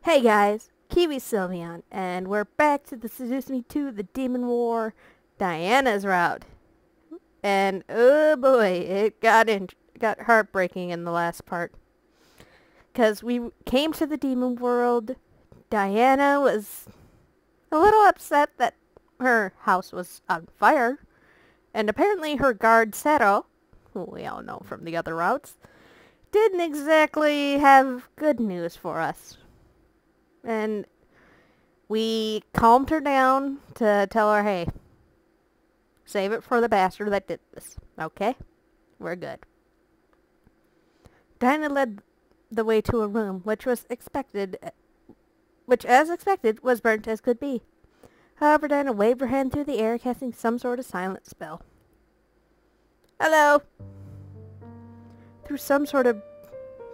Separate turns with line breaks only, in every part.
Hey guys, KiwiSylveon, and we're back to the Seduce Me 2, the Demon War, Diana's route. And oh boy, it got heartbreaking in the last part. Because we came to the demon world, Diana was a little upset that her house was on fire, and apparently her guard Saero, who we all know from the other routes, didn't exactly have good news for us. And we calmed her down to tell her, hey, save it for the bastard that did this, okay? We're good. Diana led the way to a room, which as expected, was burnt as could be. However, Diana waved her hand through the air, casting some sort of silent spell. Hello! Through some sort of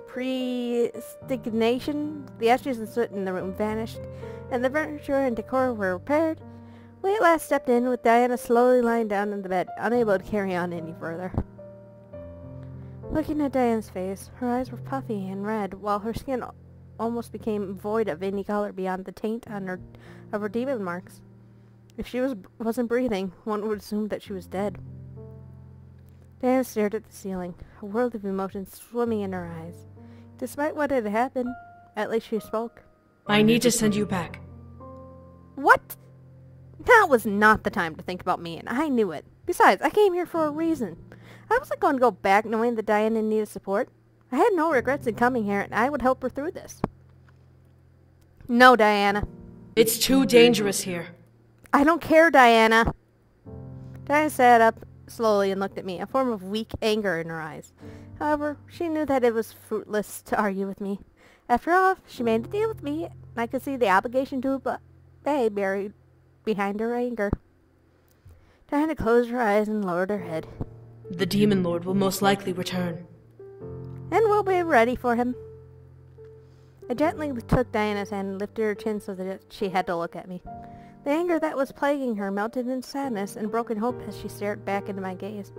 prestidigitation, the ashes and soot in the room vanished, and the furniture and decor were repaired. We at last stepped in, with Diana slowly lying down in the bed, unable to carry on any further. Looking at Diana's face, her eyes were puffy and red, while her skin almost became void of any color beyond the taint on her demon marks. If she wasn't breathing, one would assume that she was dead. Diana stared at the ceiling, a world of emotions swimming in her eyes. Despite what had happened, at least she spoke.
I need to send you back.
What? Now was not the time to think about me, and I knew it. Besides, I came here for a reason. I wasn't going to go back knowing that Diana needed support. I had no regrets in coming here, and I would help her through this. No, Diana.
It's too dangerous here.
I don't care, Diana. Diana sat up slowly and looked at me, a form of weak anger in her eyes. However, she knew that it was fruitless to argue with me. After all, she made a deal with me, and I could see the obligation to obey buried behind her anger. Diana closed her eyes and lowered her head.
The Demon Lord will most likely return.
And we'll be ready for him. I gently took Diana's hand and lifted her chin so that she had to look at me. The anger that was plaguing her melted in sadness and broken hope as she stared back into my gaze.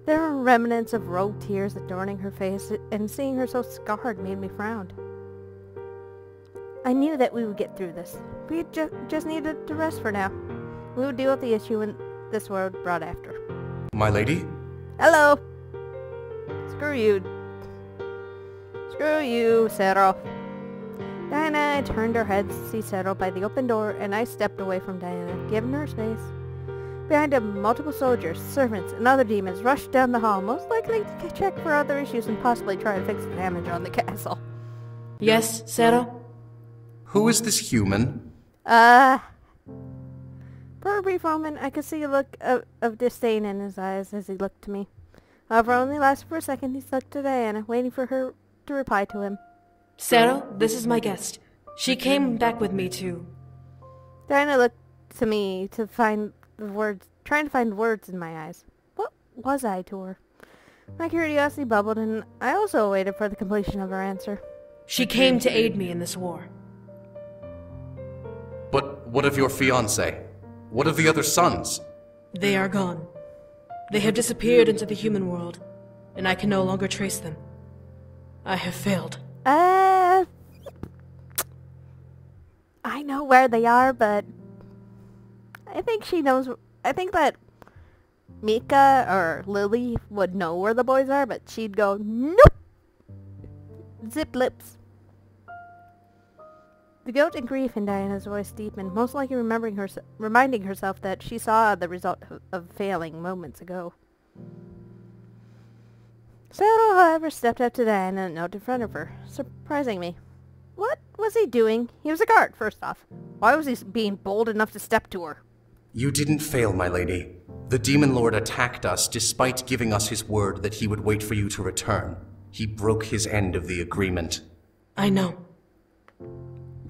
There were remnants of rogue tears adorning her face, and seeing her so scarred made me frown. I knew that we would get through this. We just needed to rest for now. We would deal with the issue when this world brought after.
My lady?
Hello! Screw you. Screw you, Saero. Diana turned her head to see Saero by the open door, and I stepped away from Diana, giving her space. Behind him, multiple soldiers, servants, and other demons rushed down the hall, most likely to check for other issues and possibly try to fix the damage on the castle.
Yes, Saero?
Who is this human?
For a brief moment, I could see a look of disdain in his eyes as he looked to me. However, it only lasted for a second. He looked to Diana, waiting for her to reply to him.
Saero, this is my guest. She came back with me too.
Diana looked to me to find the words, trying to find words in my eyes. What was I to her? My curiosity bubbled, and I also waited for the completion of her answer.
She came to aid me in this war.
But what of your fiancé? What of the other sons?
They are gone. They have disappeared into the human world, and I can no longer trace them. I have failed.
I know where they are, but I think she knows. I think that Mika or Lily would know where the boys are, but she'd go, nope! Zip lips. The guilt and grief in Diana's voice deepened, most likely reminding herself that she saw the result of failing moments ago. Saero, however, stepped up to Diana and knelt in front of her, surprising me. What was he doing? He was a guard, first off. Why was he being bold enough to step to her?
You didn't fail, my lady. The Demon Lord attacked us despite giving us his word that he would wait for you to return. He broke his end of the agreement.
I know.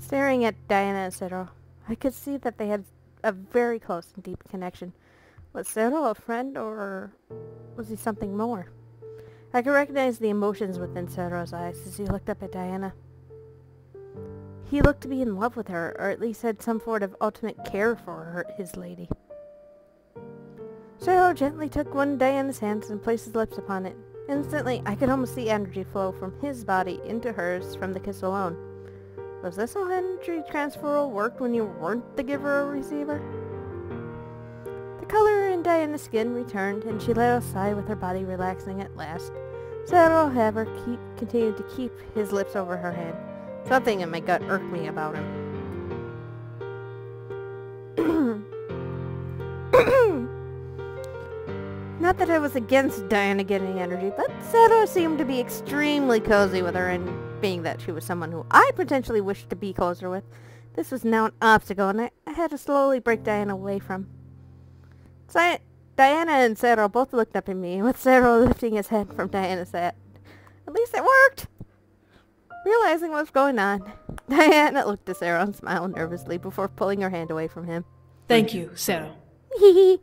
Staring at Diana and Saero, I could see that they had a very close and deep connection. Was Saero a friend, or was he something more? I could recognize the emotions within Saero's eyes as he looked up at Diana. He looked to be in love with her, or at least had some sort of ultimate care for her, his lady. Saero gently took one of Diana's hands and placed his lips upon it. Instantly, I could almost see energy flow from his body into hers from the kiss alone. Was this how energy transfer worked when you weren't the giver or receiver? The color in Diana's skin returned, and she let out a sigh with her body relaxing at last. Saero, however, continued to keep his lips over her hand. Something in my gut irked me about him. Not that I was against Diana getting energy, but Saero seemed to be extremely cozy with her, and being that she was someone who I potentially wished to be closer with, this was now an obstacle, and I had to slowly break Diana away from. Diana and Saero both looked up at me, with Saero lifting his head from Diana's head. At least it worked! Realizing what was going on, Diana looked at Saero and smiled nervously before pulling her hand away from him.
Thank you, Saero.
Hee.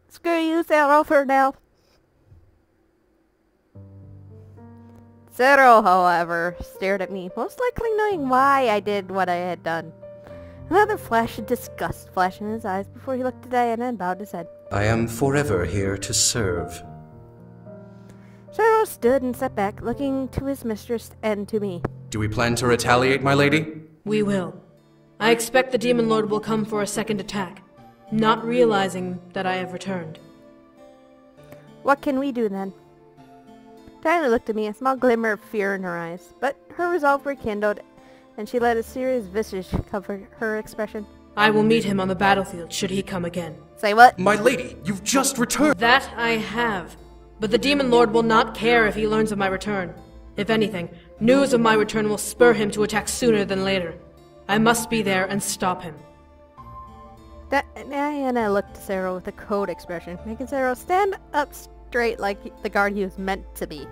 Screw you, Saero, for now. Saero, however, stared at me, most likely knowing why I did what I had done. Another flash of disgust flashed in his eyes before he looked at Diana and bowed his head.
I am forever here to serve.
Saero stood and sat back, looking to his mistress and to me.
Do we plan to retaliate, my lady?
We will. I expect the Demon Lord will come for a second attack, not realizing that I have returned.
What can we do then? Diana looked at me, a small glimmer of fear in her eyes, but her resolve rekindled, and she let a serious visage cover her expression.
I will meet him on the battlefield should he come again.
Say what?
My lady, you've just returned!
That I have. But the Demon Lord will not care if he learns of my return. If anything, news of my return will spur him to attack sooner than later. I must be there and stop him.
Diana looked at Saero with a cold expression, making Saero stand up straight like the guard he was meant to be.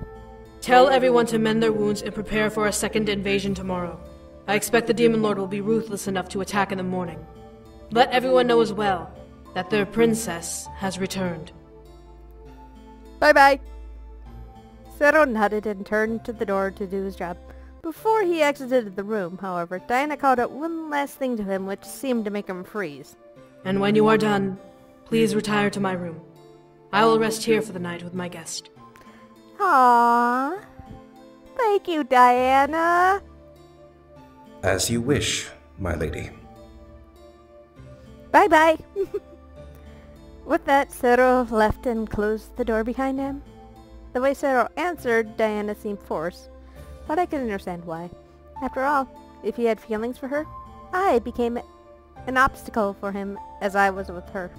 Tell everyone to mend their wounds and prepare for a second invasion tomorrow. I expect the Demon Lord will be ruthless enough to attack in the morning. Let everyone know as well that their princess has returned.
Bye-bye. Saero nodded and turned to the door to do his job. Before he exited the room, however, Diana called out one last thing to him which seemed to make him freeze.
And when you are done, please retire to my room. I will rest here for the night with my guest.
Aww. Thank you, Diana.
As you wish, my lady.
Bye-bye. With that, Saero left and closed the door behind him. The way Saero answered Diana seemed forced, but I could understand why. After all, if he had feelings for her, I became an obstacle for him as I was with her.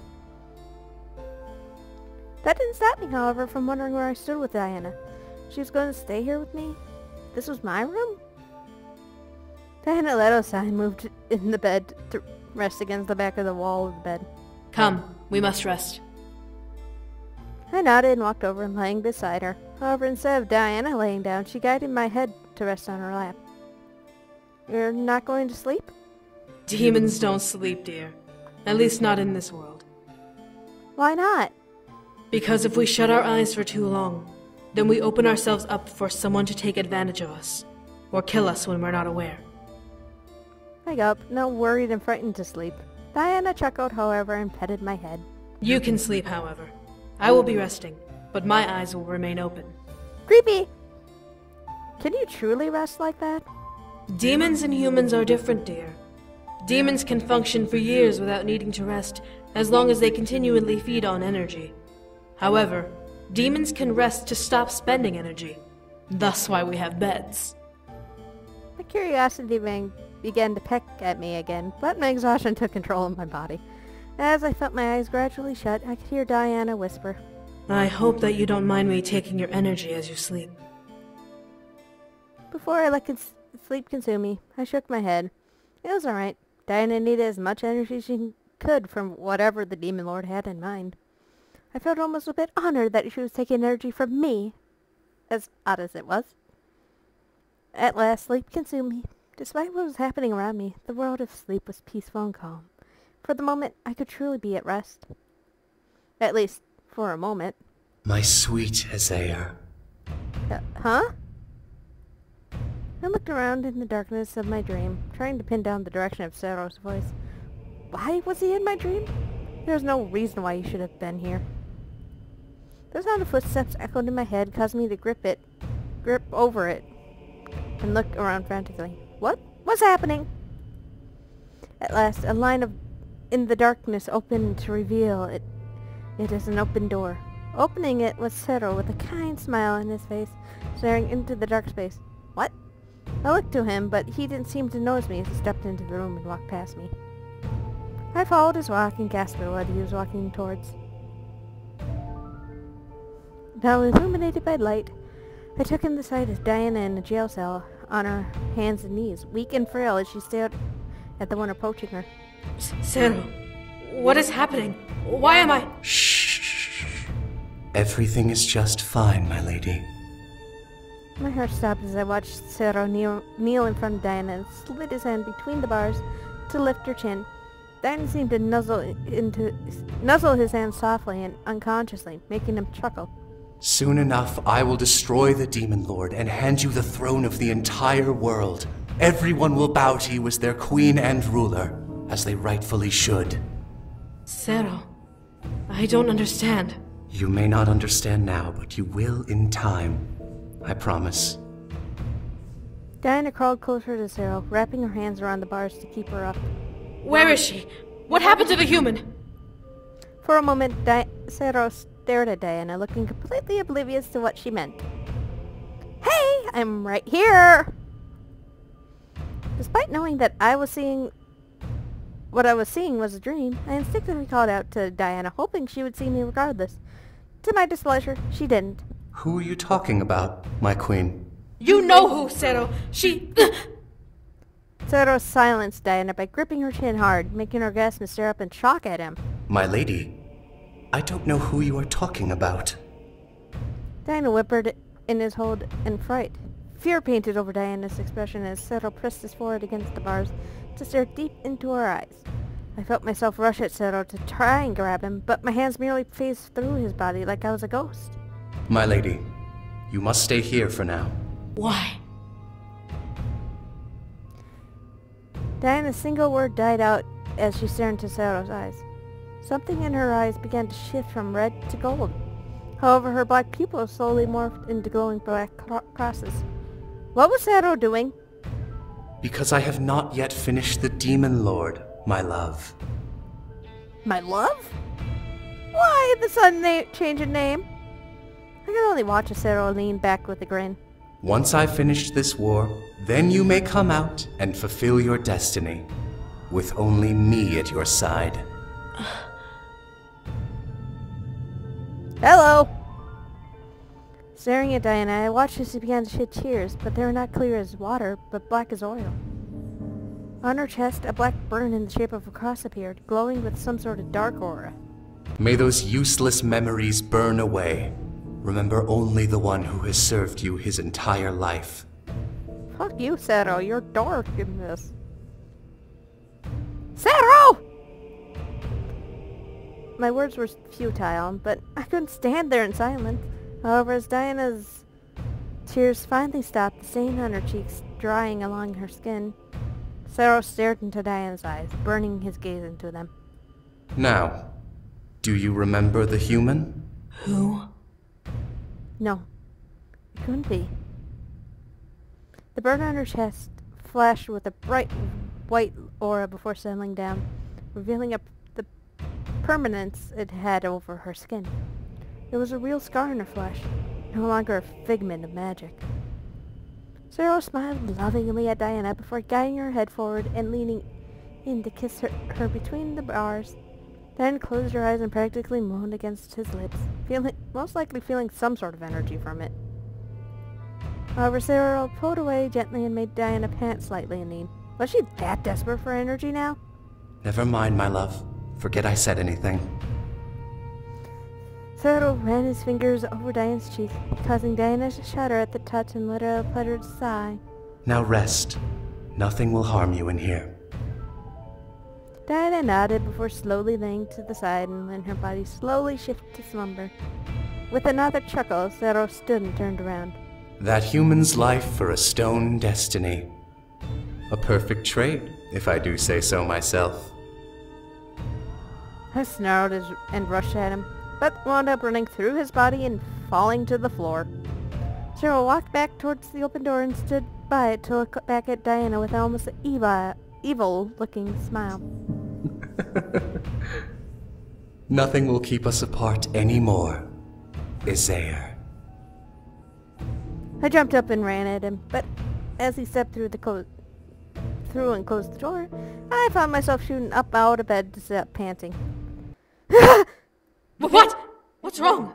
That didn't stop me, however, from wondering where I stood with Diana. She was going to stay here with me? This was my room? Diana let out a sigh and moved in the bed to rest against the back of the wall of the bed.
Come, we must rest.
I nodded and walked over and laying beside her. However, instead of Diana laying down, she guided my head to rest on her lap. You're not going to sleep?
Demons don't sleep, dear. At least not in this world.
Why not?
Because if we shut our eyes for too long, then we open ourselves up for someone to take advantage of us, or kill us when we're not aware.
I got up, now worried and frightened to sleep. Diana chuckled, however, and petted my head.
You can sleep, however. I will be resting, but my eyes will remain open.
Creepy! Can you truly rest like that?
Demons and humans are different, dear. Demons can function for years without needing to rest, as long as they continually feed on energy. However, demons can rest to stop spending energy. Thus why we have beds.
My curiosity began to peck at me again, but my exhaustion took control of my body. As I felt my eyes gradually shut, I could hear Diana whisper,
I hope that you don't mind me taking your energy as you sleep.
Before I let sleep consume me, I shook my head. It was alright. Diana needed as much energy as she could from whatever the Demon Lord had in mind. I felt almost a bit honored that she was taking energy from me, as odd as it was. At last, sleep consumed me. Despite what was happening around me, the world of sleep was peaceful and calm. For the moment, I could truly be at rest. At least, for a moment.
My sweet Ezauer.
Huh? I looked around in the darkness of my dream, trying to pin down the direction of Saero's voice. Why was he in my dream? There was no reason why he should have been here. The sound of footsteps echoed in my head, caused me to grip over it, and look around frantically. What's happening? At last, a line in the darkness opened to reveal it is an open door. Opening it was Saero with a kind smile on his face, staring into the dark space. What? I looked to him, but he didn't seem to notice me as he stepped into the room and walked past me. I followed his walk and gasped at what he was walking towards. Now illuminated by light, I took in the sight of Diana in a jail cell, on her hands and knees, weak and frail as she stared at the one approaching her.
Saero, what is happening? Why am I...
Shh. Everything is just fine, my lady.
My heart stopped as I watched Saero kneel in front of Diana and slid his hand between the bars to lift her chin. Diana seemed to nuzzle his hand softly and unconsciously, making him chuckle.
Soon enough, I will destroy the Demon Lord and hand you the throne of the entire world. Everyone will bow to you as their queen and ruler, as they rightfully should.
Saero, I don't understand.
You may not understand now, but you will in time. I promise.
Diana crawled closer to Saero, wrapping her hands around the bars to keep her up.
Where is she? What happened to the human?
For a moment, Saero stared at Diana, looking completely oblivious to what she meant. Hey, I'm right here! Despite knowing that what I was seeing was a dream, I instinctively called out to Diana, hoping she would see me regardless. To my displeasure, she didn't.
Who are you talking about, my queen?
You know who, Saero. She...
Saero silenced Diana by gripping her chin hard, making her gasp and stare up in shock at him.
My lady, I don't know who you are talking about.
Diana whimpered in his hold in fright. Fear painted over Diana's expression as Saero pressed his forehead against the bars to stare deep into her eyes. I felt myself rush at Saero to try and grab him, but my hands merely phased through his body like I was a ghost.
My lady, you must stay here for now.
Why?
Diana's single word died out as she stared into Saero's eyes. Something in her eyes began to shift from red to gold. However, her black pupils slowly morphed into glowing black crosses. What was Saero doing?
Because I have not yet finished the Demon Lord, my love.
My love? Why the sudden change in name? I could only watch as Saero lean back with a grin.
Once I've finished this war, then you may come out and fulfill your destiny, with only me at your side.
Hello! Staring at Diana, I watched as she began to shed tears, but they were not clear as water, but black as oil. On her chest, a black burn in the shape of a cross appeared, glowing with some sort of dark aura.
May those useless memories burn away. Remember only the one who has served you his entire life.
Fuck you, Saero. You're dark in this. Saero! My words were futile, but I couldn't stand there in silence. However, as Diana's tears finally stopped, the stain on her cheeks drying along her skin, Saero stared into Diana's eyes, burning his gaze into them.
Now, do you remember the human?
Who?
No, it couldn't be. The burn on her chest flashed with a bright white aura before settling down, revealing the permanence it had over her skin. There was a real scar in her flesh, no longer a figment of magic. Saero smiled lovingly at Diana before guiding her head forward and leaning in to kiss her between the bars. Then closed her eyes and practically moaned against his lips, most likely feeling some sort of energy from it. However, Saero pulled away gently and made Diana pant slightly and lean. Was she that desperate for energy now?
Never mind, my love. Forget I said anything.
Saero ran his fingers over Diana's cheek, causing Diana to shudder at the touch and let out a pleasured sigh.
Now rest. Nothing will harm you in here.
Diana nodded before slowly laying to the side and letting her body slowly shift to slumber. With another chuckle, Saero stood and turned around.
That human's life for a stone destiny. A perfect trade, if I do say so myself.
I snarled and rushed at him, but wound up running through his body and falling to the floor. Saero walked back towards the open door and stood by it to look back at Diana with almost an evil-looking smile.
Nothing will keep us apart anymore, Ezauer.
I jumped up and ran at him, but as he stepped through and closed the door, I found myself shooting up out of bed to sit up panting.
What? What's wrong?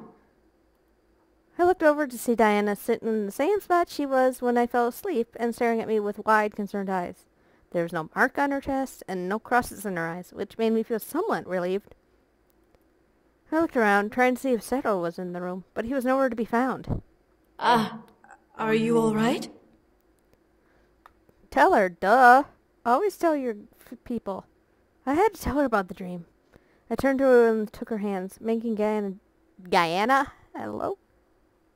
I looked over to see Diana sitting in the same spot she was when I fell asleep and staring at me with wide, concerned eyes. There was no mark on her chest and no crosses in her eyes, which made me feel somewhat relieved. I looked around, trying to see if Saero was in the room, but he was nowhere to be found.
Are you all right?
Tell her, duh. Always tell your people. I had to tell her about the dream. I turned to her and took her hands, making Guyana? Hello?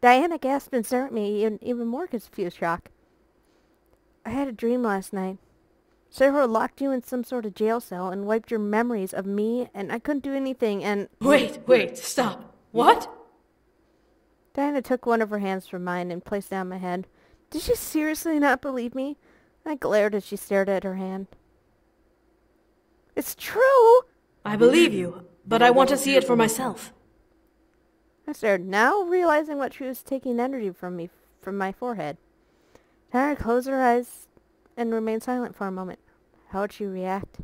Diana gasped and stared at me in even more confused shock. I had a dream last night. Saero locked you in some sort of jail cell and wiped your memories of me, and I couldn't do anything, and...
Wait, stop. What?
Diana took one of her hands from mine and placed it on my head. Did she seriously not believe me? I glared as she stared at her hand. It's true!
I believe you, but I want to see it for myself.
I stared, now realizing what she was taking energy from my forehead. Diana closed her eyes and remained silent for a moment. How would she react?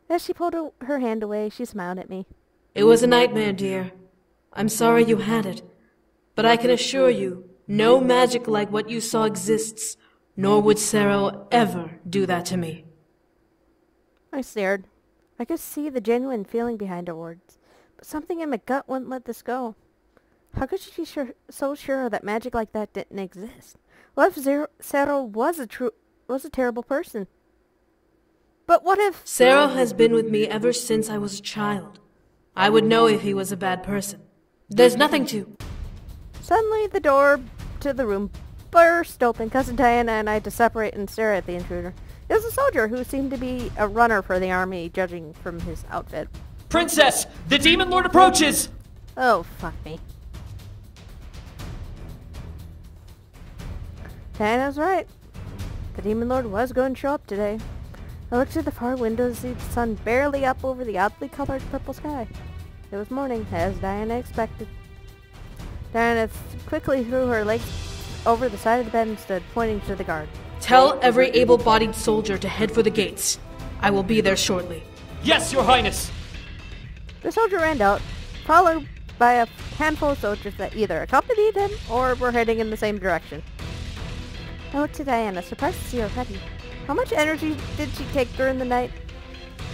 As she pulled her hand away, she smiled at me.
It was a nightmare, dear. I'm sorry you had it, but I can assure you, no magic like what you saw exists, nor would Saero ever do that to me.
I stared. I could see the genuine feeling behind her words, but something in my gut wouldn't let this go. How could she be so sure that magic like that didn't exist? What if Saero was a terrible person? But what if...
Saero has been with me ever since I was a child. I would know if he was a bad person. There's nothing to...
Suddenly, the door to the room burst open, causing Diana and I to separate and stare at the intruder. It was a soldier who seemed to be a runner for the army, judging from his outfit.
Princess, the Demon Lord approaches!
Oh, fuck me. Diana's right. The Demon Lord was going to show up today. I looked to the far window to see the sun barely up over the oddly colored purple sky. It was morning, as Diana expected. Diana quickly threw her legs over the side of the bed and stood, pointing to the guard.
Tell every able-bodied soldier to head for the gates. I will be there shortly.
Yes, Your Highness!
The soldier ran out, followed by a handful of soldiers that either accompanied him or were heading in the same direction. I looked to Diana, surprised to see her ready. How much energy did she take during the night?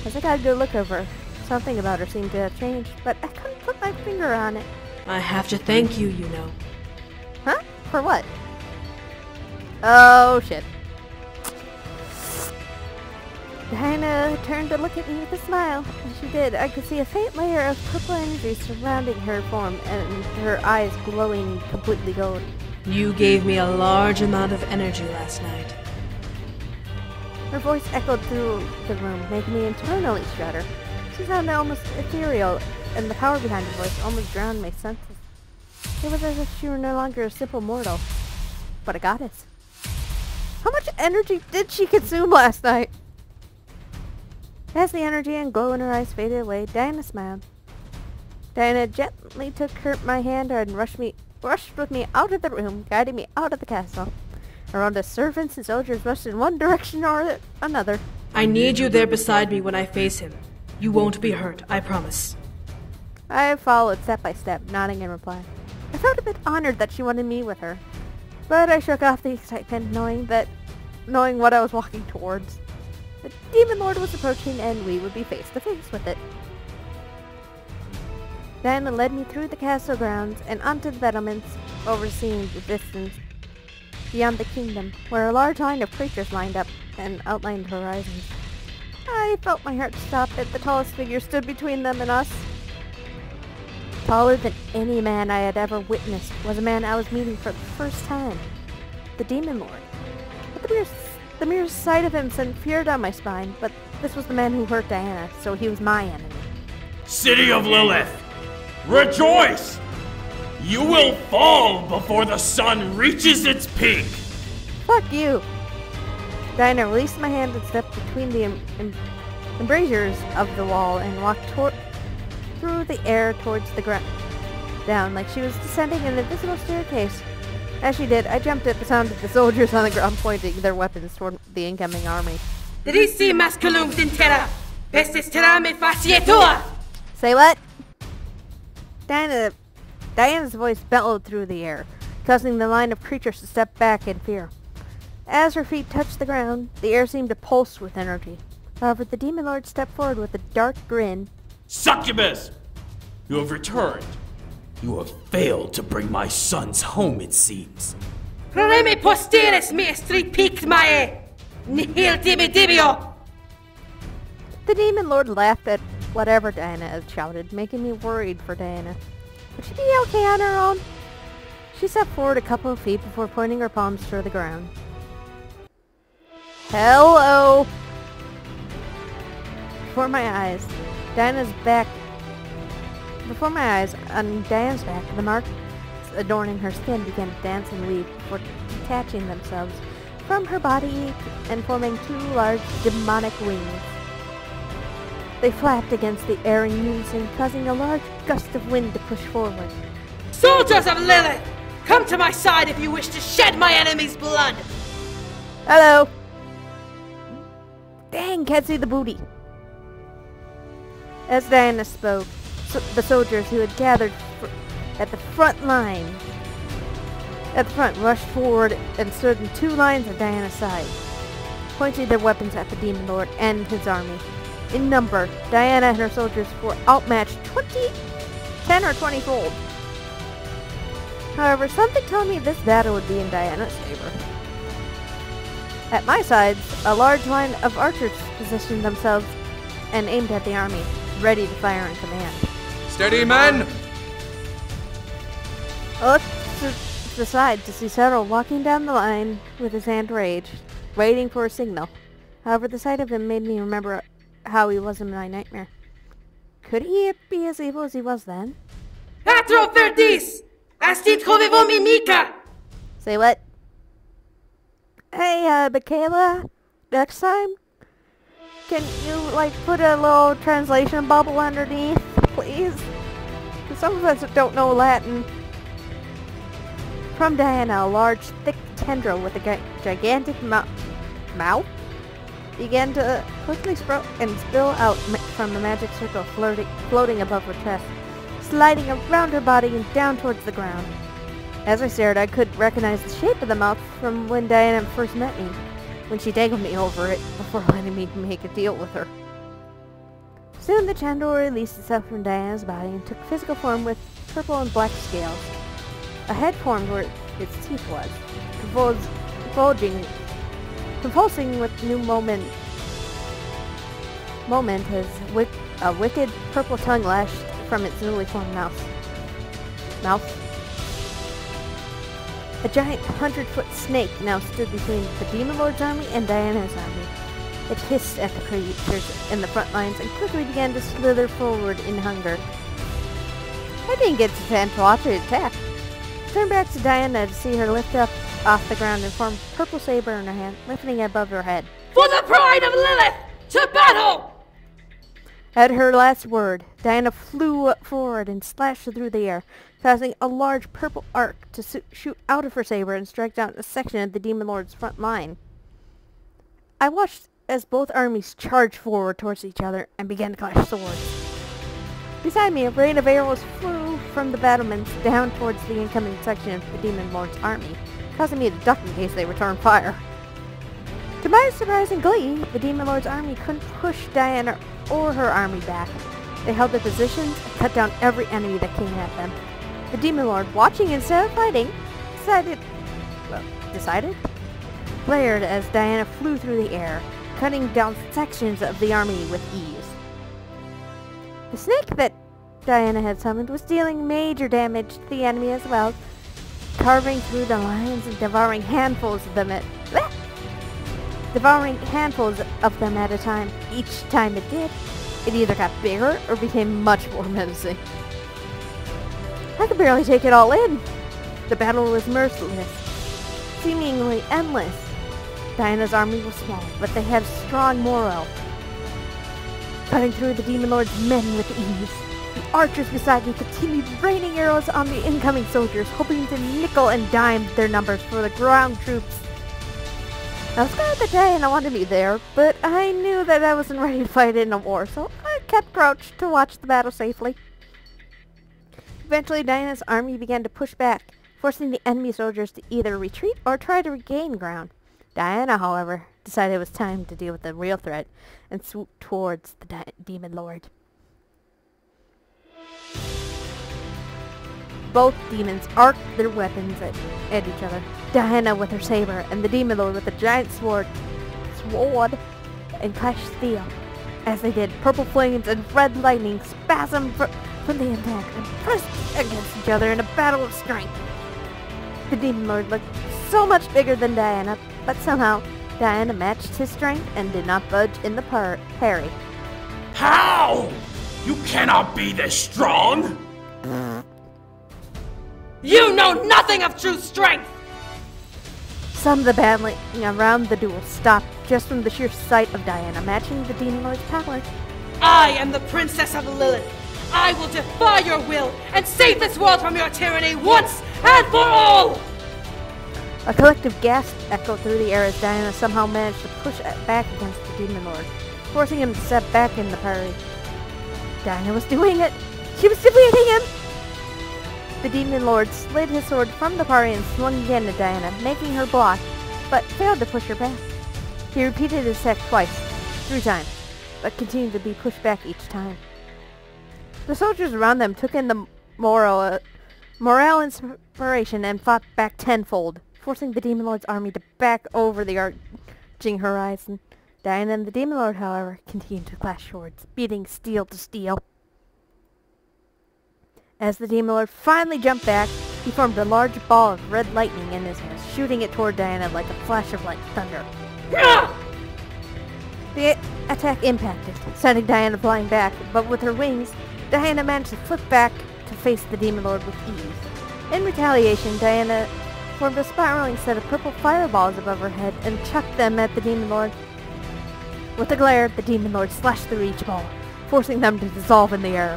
As I got a good look over her, something about her seemed to have changed, but I couldn't put my finger on it.
I have to thank you, you know.
Huh? For what? Oh, shit. Diana turned to look at me with a smile. As she did, I could see a faint layer of purple energy surrounding her form and her eyes glowing completely gold.
You gave me a large amount of energy last night.
Her voice echoed through the room, making me internally shudder. She sounded almost ethereal, and the power behind her voice almost drowned my senses. It was as if she were no longer a simple mortal, but a goddess. How much energy did she consume last night? As the energy and glow in her eyes faded away, Diana smiled. Diana gently took my hand and rushed with me out of the room, guiding me out of the castle. Around us, servants and soldiers rushed in one direction or another.
I need you there beside me when I face him. You won't be hurt, I promise.
I followed step by step, nodding in reply. I felt a bit honored that she wanted me with her, but I shook off the excitement, knowing what I was walking towards. The Demon Lord was approaching, and we would be face to face with it. Diana led me through the castle grounds and onto the battlements, overseeing the distance beyond the kingdom, where a large line of creatures lined up and outlined horizons. I felt my heart stop as the tallest figure stood between them and us. Taller than any man I had ever witnessed was a man I was meeting for the first time, the Demon Lord. But the mere sight of him sent fear down my spine, but this was the man who hurt Diana, so he was my enemy.
City of Lilith, rejoice! You will fall before the sun reaches its peak.
Fuck you! Diana released my hand and stepped between the embrasures of the wall and walked through the air towards the ground, down like she was descending an invisible staircase. As she did, I jumped at the sound of the soldiers on the ground pointing their weapons toward the incoming army.
Risi masculum dintera, pestis terame facietua!
Say what? Diana's voice bellowed through the air, causing the line of creatures to step back in fear. As her feet touched the ground, the air seemed to pulse with energy. However, the Demon Lord stepped forward with a dark grin.
Succubus! You have returned. You have failed to bring my sons home, it seems.
Proreme posteris maestri picmae, nihil timidibio!
The Demon Lord laughed at whatever Diana had shouted, making me worried for Diana. Would she be okay on her own? She stepped forward a couple of feet before pointing her palms toward the ground. Hello! Before my eyes, on Diana's back, the marks adorning her skin began to dance and weave before detaching themselves from her body and forming two large demonic wings. They flapped against the air in unison, causing a large gust of wind to push forward.
Soldiers of Lilith, come to my side if you wish to shed my enemy's blood!
Hello! Dang, can't see the booty. As Diana spoke, the soldiers who had gathered at the front rushed forward and stood in two lines at Diana's side, pointing their weapons at the Demon Lord and his army. In number, Diana and her soldiers were outmatched 10 or 20-fold. However, something told me this battle would be in Diana's favor. At my sides, a large line of archers positioned themselves and aimed at the army, ready to fire in command.
Steady, men!
I looked to the side to see Saero walking down the line with his hand raised, waiting for a signal. However, the sight of him made me remember how he was in my nightmare. Could he be as evil as he was then?
Patro verdis! Astit covivom inica!
Say what? Hey, Michaela, next time, can you, put a little translation bubble underneath, please? Because some of us don't know Latin. From Diana, a large, thick tendril with a gigantic mouth began to quickly sprout and spill out from the magic circle floating above her chest, sliding around her body and down towards the ground. As I stared, I could recognize the shape of the mouth from when Diana first met me, when she dangled me over it before letting me make a deal with her. Soon the tendril released itself from Diana's body and took physical form with purple and black scales. A head formed where its teeth was, convulsing with new moment as a wicked purple tongue lashed from its newly formed mouth. A giant 100-foot snake now stood between the Demon Lord's army and Diana's army. It hissed at the creatures in the front lines and quickly began to slither forward in hunger. I didn't get to chance to watch it attack. I turned back to Diana to see her lift up off the ground and form a purple saber in her hand, lifting it above her head.
For the pride of Lilith, to battle!
At her last word, Diana flew forward and slashed through the air, causing a large purple arc to shoot out of her saber and strike down a section of the Demon Lord's front line. I watched as both armies charged forward towards each other and began to clash swords. Beside me, a rain of arrows flew from the battlements down towards the incoming section of the Demon Lord's army, causing me to duck in case they returned fire. To my surprise and glee, the Demon Lord's army couldn't push Diana or her army back. They held their positions and cut down every enemy that came at them. The Demon Lord, watching instead of fighting, glared as Diana flew through the air, cutting down sections of the army with ease. The snake that Diana had summoned was dealing major damage to the enemy as well, carving through the lines and devouring handfuls of them at a time. Each time it did, it either got bigger or became much more menacing. I could barely take it all in. The battle was merciless. seemingly endless. Diana's army was small, but they had strong morale, cutting through the Demon Lord's men with ease. The archers beside me continued raining arrows on the incoming soldiers, hoping to nickel and dime their numbers for the ground troops. I was glad that Diana wanted me there, but I knew that I wasn't ready to fight in a war, so I kept crouched to watch the battle safely. Eventually, Diana's army began to push back, forcing the enemy soldiers to either retreat or try to regain ground. Diana, however, decided it was time to deal with the real threat and swooped towards the Demon Lord. Both demons arced their weapons at each other. Diana with her saber, and the Demon Lord with a giant sword and clashed steel. As they did, purple flames and red lightning spasmed from the impact and pressed against each other in a battle of strength. The Demon Lord looked so much bigger than Diana, but somehow Diana matched his strength and did not budge in the parry.
How? You cannot be this strong!
You know nothing of true strength!
Some of the battling around the duel stopped just from the sheer sight of Diana matching the Demon Lord's power.
I am the Princess of Lilith. I will defy your will and save this world from your tyranny once and for all!
A collective gasp echoed through the air as Diana somehow managed to push back against the Demon Lord, forcing him to step back in the parry. Diana was doing it! She was defeating him! The Demon Lord slid his sword from the parry and swung again at Diana, making her block, but failed to push her back. He repeated his attack twice, 3 times, but continued to be pushed back each time. The soldiers around them took in the morale inspiration and fought back tenfold, forcing the Demon Lord's army to back over the arching horizon. Diana and the Demon Lord, however, continued to clash swords, beating steel to steel. As the Demon Lord finally jumped back, he formed a large ball of red lightning in his hands, shooting it toward Diana like a flash of light thunder. The attack impacted, sending Diana flying back, but with her wings, Diana managed to flip back to face the Demon Lord with ease. In retaliation, Diana formed a spiraling set of purple fireballs above her head and chucked them at the Demon Lord. With a glare, the Demon Lord slashed through each ball, forcing them to dissolve in the air.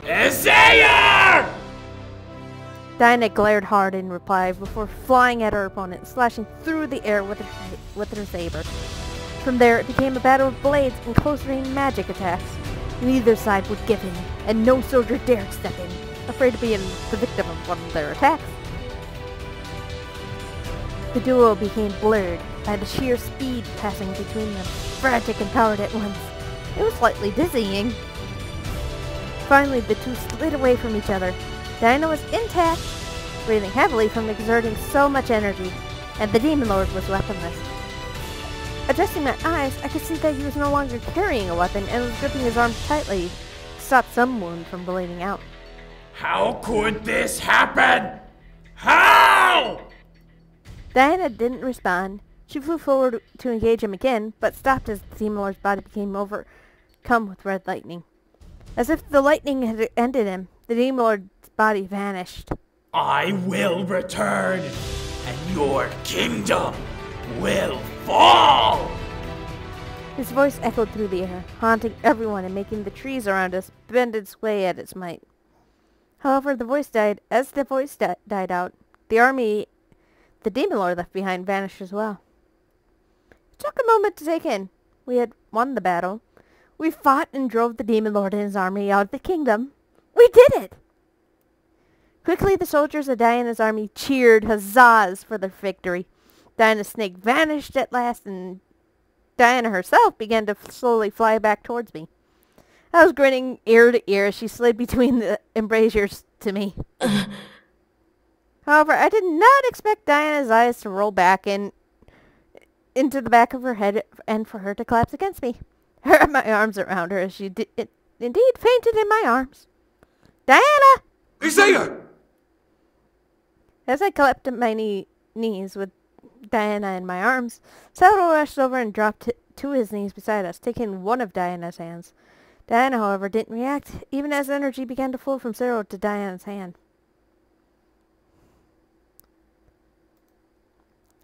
Ezauer!
Diana glared hard in reply before flying at her opponent, slashing through the air with her saber. From there, it became a battle of blades and close-range magic attacks. Neither side would give in, and no soldier dared step in, afraid of being the victim of one of their attacks. The duo became blurred by the sheer speed passing between them, frantic and powered at once. It was slightly dizzying. Finally, the two slid away from each other. Diana was intact, breathing heavily from exerting so much energy, and the Demon Lord was weaponless. Adjusting my eyes, I could see that he was no longer carrying a weapon and was gripping his arm tightly to stop some wound from bleeding out.
How could this happen? How?
Diana didn't respond. She flew forward to engage him again, but stopped as the Demon Lord's body became overcome with red lightning. As if the lightning had ended him, the Demon Lord's body vanished.
I will return, and your kingdom will fall!
His voice echoed through the air, haunting everyone and making the trees around us bend its way at its might. However, the voice died. As the voice died out, the army the Demon Lord left behind vanished as well. It took a moment to take in. We had won the battle. We fought and drove the Demon Lord and his army out of the kingdom. We did it! Quickly, the soldiers of Diana's army cheered huzzas for their victory. Diana's snake vanished at last, and Diana herself began to slowly fly back towards me. I was grinning ear to ear as she slid between the embrasures to me. However, I did not expect Diana's eyes to roll back into the back of her head and for her to collapse against me. I wrapped my arms around her as she indeed fainted in my arms. Diana!
Ezauer!
As I collapsed at my knees with Diana in my arms, Saero rushed over and dropped to his knees beside us, taking one of Diana's hands. Diana, however, didn't react, even as energy began to flow from Saero to Diana's hand.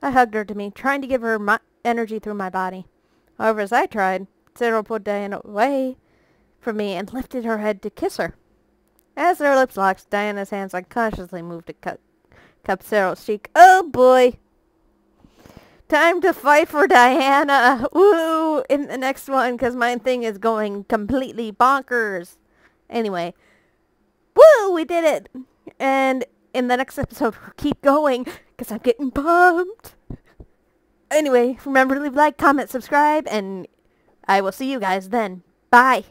I hugged her to me, trying to give her my energy through my body. However, as I tried, Saero pulled Diana away from me and lifted her head to kiss her. As their lips locked, Diana's hands unconsciously moved to cup Saero's cheek. Oh boy! Time to fight for Diana! Woo! In the next one, because my thing is going completely bonkers. Anyway. Woo! We did it! And in the next episode, we'll keep going, because I'm getting pumped. Anyway, remember to leave a like, comment, subscribe, and I will see you guys then. Bye!